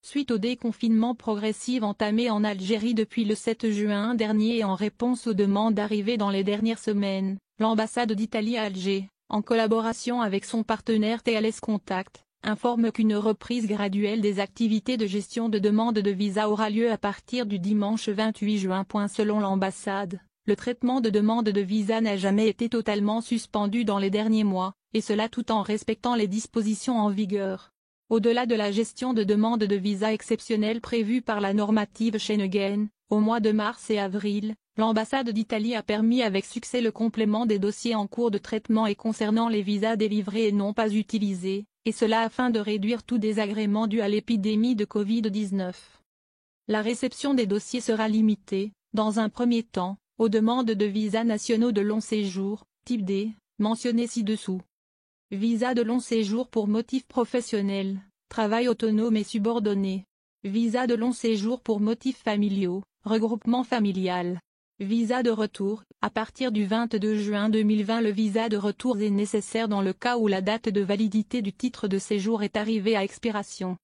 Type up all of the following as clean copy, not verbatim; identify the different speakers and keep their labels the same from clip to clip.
Speaker 1: suite au déconfinement progressif entamé en Algérie depuis le 7 juin dernier et en réponse aux demandes arrivées dans les dernières semaines, l'ambassade d'Italie à Alger, en collaboration avec son partenaire TLS Contact, informe qu'une reprise graduelle des activités de gestion de demande de visa aura lieu à partir du dimanche 28 juin. Selon l'ambassade, le traitement de demande de visa n'a jamais été totalement suspendu dans les derniers mois, et cela tout en respectant les dispositions en vigueur. Au-delà de la gestion de demande de visa exceptionnelle prévue par la normative Schengen, au mois de mars et avril, l'ambassade d'Italie a permis avec succès le complément des dossiers en cours de traitement et concernant les visas délivrés et non pas utilisés, et cela afin de réduire tout désagrément dû à l'épidémie de Covid-19. La réception des dossiers sera limitée, dans un premier temps, aux demandes de visas nationaux de long séjour, type D, mentionnées ci-dessous. Visa de long séjour pour motif professionnel, travail autonome et subordonné. Visa de long séjour pour motifs familiaux, regroupement familial. Visa de retour. À partir du 22 juin 2020, le visa de retour est nécessaire dans le cas où la date de validité du titre de séjour est arrivée à expiration.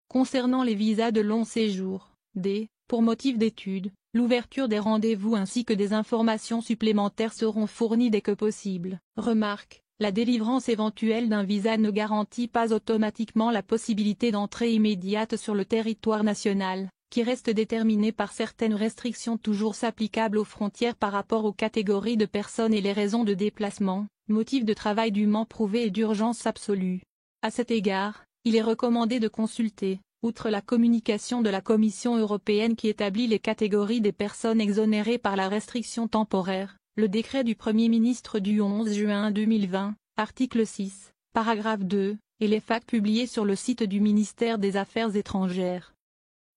Speaker 1: Concernant les visas de long séjour, D, pour motif d'études, l'ouverture des rendez-vous ainsi que des informations supplémentaires seront fournies dès que possible. Remarque. La délivrance éventuelle d'un visa ne garantit pas automatiquement la possibilité d'entrée immédiate sur le territoire national, qui reste déterminé par certaines restrictions toujours applicables aux frontières par rapport aux catégories de personnes et les raisons de déplacement, motifs de travail dûment prouvés et d'urgence absolue. À cet égard, il est recommandé de consulter, outre la communication de la Commission européenne qui établit les catégories des personnes exonérées par la restriction temporaire, le décret du Premier ministre du 11 juin 2020, article 6, paragraphe 2, et les facts publiés sur le site du ministère des Affaires étrangères.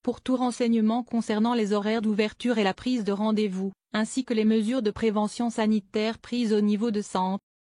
Speaker 1: Pour tout renseignement concernant les horaires d'ouverture et la prise de rendez-vous, ainsi que les mesures de prévention sanitaire prises au niveau de centres,